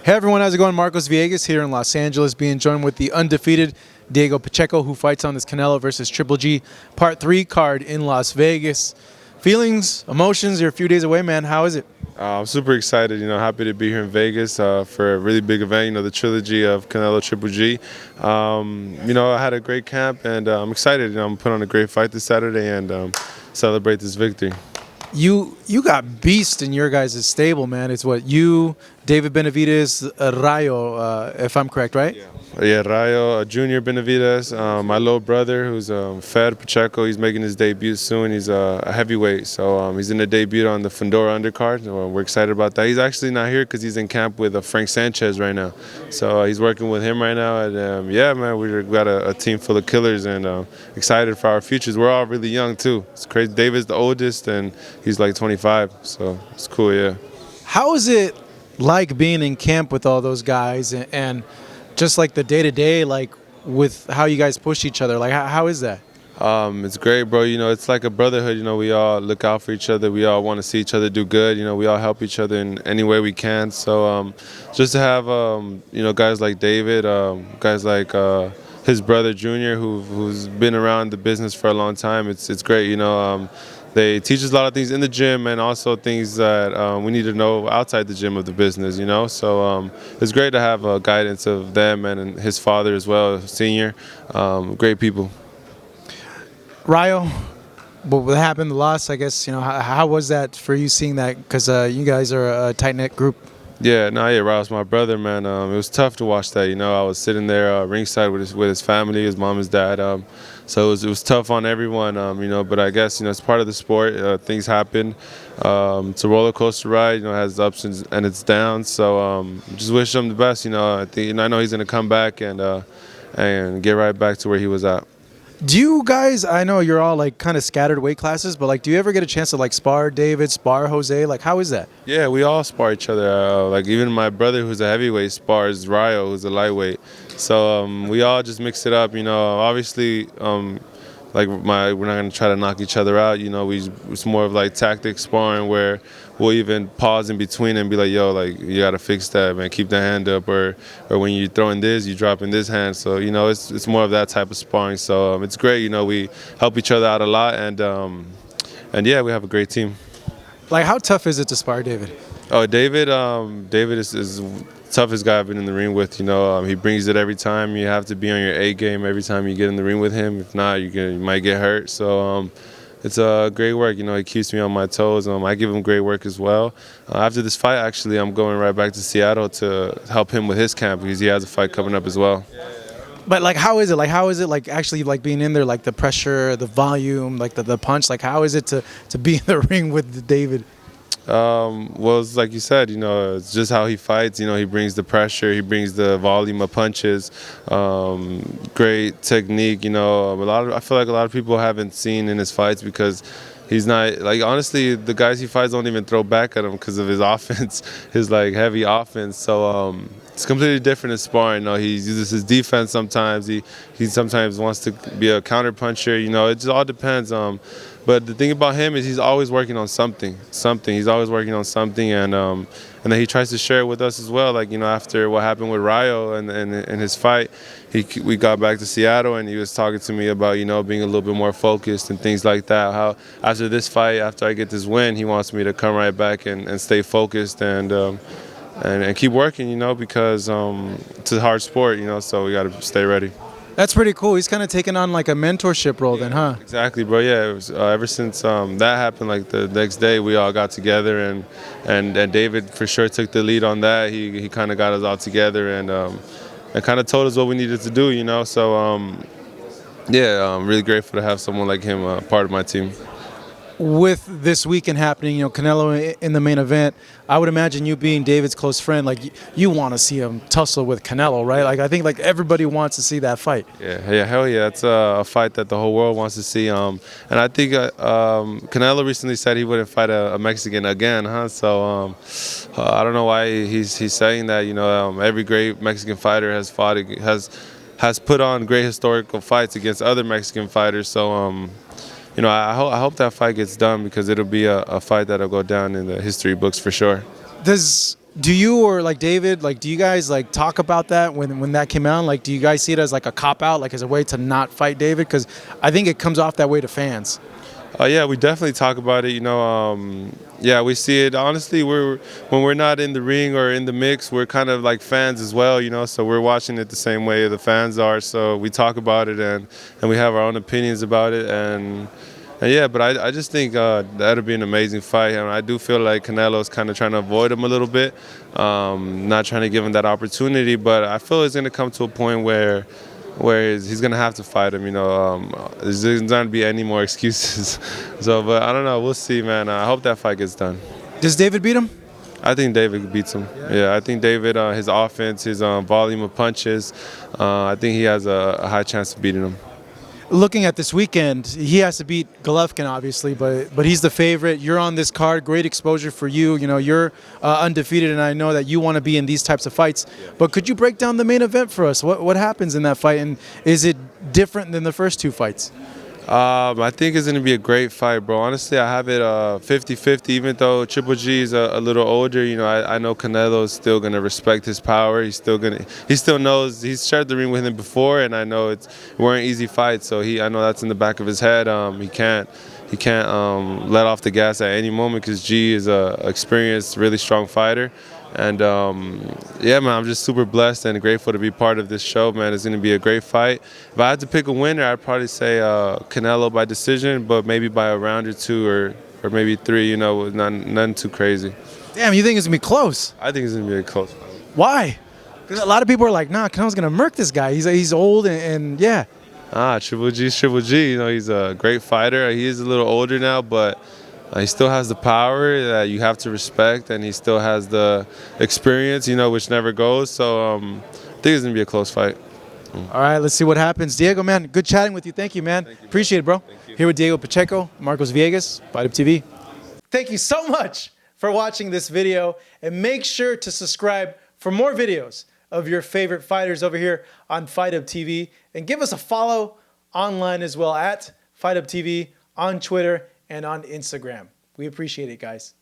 Hey everyone, how's it going? Marcos Villegas here in Los Angeles, being joined with the undefeated Diego Pachego, who fights on this Canelo versus Triple G Part 3 card in Las Vegas. Feelings, emotions, you're a few days away, man. How is it? I'm super excited, happy to be here in Vegas for a really big event, the trilogy of Canelo Triple G. I had a great camp and I'm excited. I'm putting on a great fight this Saturday and celebrate this victory. You got beast in your guys' stable, man. It's what you, David Benavidez, Rayo, if I'm correct, right? Yeah, Rayo, Junior Benavidez, my little brother who's Fed Pacheco. He's making his debut soon. He's a heavyweight, so he's in the debut on the Fundora undercard. We're excited about that. He's actually not here because he's in camp with Frank Sanchez right now. So he's working with him right now. And yeah, man, we've got a team full of killers and excited for our futures. We're all really young too. It's crazy. David's the oldest and he's like 25, so it's cool, yeah. How is it like being in camp with all those guys and just like the day-to-day, like with how you guys push each other? Like, how is that? It's great, bro. It's like a brotherhood. We all look out for each other. We all want to see each other do good. We all help each other in any way we can. So just to have, guys like David, guys like his brother Junior, who's been around the business for a long time, it's great. They teach us a lot of things in the gym and also things that we need to know outside the gym of the business, So it's great to have guidance of them and his father as well, senior. Great people. Rayo, what happened, the loss, I guess, how was that for you seeing that? Because you guys are a tight-knit group. Yeah, Rayo's my brother, man. It was tough to watch that, I was sitting there ringside with his family, his mom, his dad. So it was tough on everyone, but I guess, it's part of the sport. Things happen. It's a roller coaster ride, it has ups and its downs. So just wish him the best, I know he's going to come back and get right back to where he was at. Do you guys, I know you're all like kind of scattered weight classes, but like do you ever get a chance to like spar David, spar Jose? Like how is that? Yeah, we all spar each other. Like even my brother who's a heavyweight spars Rayo who's a lightweight. So we all just mix it up, obviously we're not going to try to knock each other out, it's more of like tactic sparring where we'll even pause in between and be like, yo, like you got to fix that, man, keep the hand up, or when you're throwing this, you drop in this hand. So, it's more of that type of sparring. So it's great, we help each other out a lot and yeah, we have a great team. Like how tough is it to spar David? Oh, David is the toughest guy I've been in the ring with. He brings it every time. You have to be on your A game every time you get in the ring with him. If not, you might get hurt. So it's great work. He keeps me on my toes. I give him great work as well. After this fight, actually, I'm going right back to Seattle to help him with his camp because he has a fight coming up as well. But like, how is it? Like, how is it like actually like being in there? Like the pressure, the volume, like the punch. Like, how is it to be in the ring with David? Well, it's like you said, it's just how he fights. He brings the pressure, he brings the volume of punches, great technique. I feel like a lot of people haven't seen in his fights because he's not, like, honestly, the guys he fights don't even throw back at him because of his offense, his like heavy offense. So it's completely different in sparring. He uses his defense sometimes. He sometimes wants to be a counter puncher. It just all depends. But the thing about him is he's always working on something. He's always working on something, and then he tries to share it with us as well. Like after what happened with Rayo and his fight, we got back to Seattle, and he was talking to me about being a little bit more focused and things like that. How after this fight, after I get this win, he wants me to come right back and stay focused and keep working. Because it's a hard sport. So we got to stay ready. That's pretty cool. He's kind of taken on like a mentorship role then, huh? Exactly, bro. Yeah, it was, ever since that happened, like the next day we all got together and David for sure took the lead on that. He kind of got us all together and kind of told us what we needed to do, So yeah, I'm really grateful to have someone like him part of my team. With this weekend happening, Canelo in the main event, I would imagine you being David's close friend, like you want to see him tussle with Canelo, right? Like I think like everybody wants to see that fight. Yeah, hell yeah, it's a fight that the whole world wants to see. And I think Canelo recently said he wouldn't fight a Mexican again, huh? So I don't know why he's saying that. Every great Mexican fighter has put on great historical fights against other Mexican fighters. So I hope that fight gets done because it'll be a fight that'll go down in the history books for sure. Does Do you or like David, like, do you guys like talk about that when that came out? Like, do you guys see it as like a cop out, like as a way to not fight David? Because I think it comes off that way to fans. Yeah, we definitely talk about it. Yeah, we see it. Honestly, when we're not in the ring or in the mix, we're kind of like fans as well. So we're watching it the same way the fans are. So we talk about it and we have our own opinions about it. And yeah, but I just think that'll be an amazing fight. And I do feel like Canelo's kind of trying to avoid him a little bit, not trying to give him that opportunity. But I feel it's going to come to a point where he's gonna have to fight him. There's not gonna be any more excuses. So, but I don't know. We'll see, man. I hope that fight gets done. Does David beat him? I think David beats him. Yeah, I think David, his offense, his volume of punches, I think he has a high chance of beating him. Looking at this weekend, he has to beat Golovkin, obviously, but he's the favorite. You're on this card, great exposure for you. You're undefeated, and I know that you want to be in these types of fights. But could you break down the main event for us? What happens in that fight, and is it different than the first two fights? I think it's going to be a great fight, bro. Honestly, I have it 50-50, even though Triple G is a little older. I know Canelo is still going to respect his power. He still knows he's shared the ring with him before, and I know it weren't easy fights. So I know that's in the back of his head. He can't let off the gas at any moment because G is a experienced, really strong fighter. And yeah, man, I'm just super blessed and grateful to be part of this show, man. It's going to be a great fight. If I had to pick a winner, I'd probably say Canelo by decision, but maybe by a round or two or maybe three, nothing too crazy. Damn, you think it's going to be close? I think it's going to be a close fight. Why? Because a lot of people are like, nah, Canelo's going to murk this guy. He's old and yeah. Triple G's Triple G. He's a great fighter. He is a little older now, but he still has the power that you have to respect, and he still has the experience, which never goes. So I think it's going to be a close fight. All right, let's see what happens. Diego, man, good chatting with you. Thank you, man. Thank you, Appreciate it, bro. you. Here with Diego Pacheco, Marcos Villegas, Fight Up TV. Thank you so much for watching this video, and make sure to subscribe for more videos of your favorite fighters over here on Fight Up TV, and give us a follow online as well at Fight Up TV on Twitter and on Instagram. We appreciate it, guys.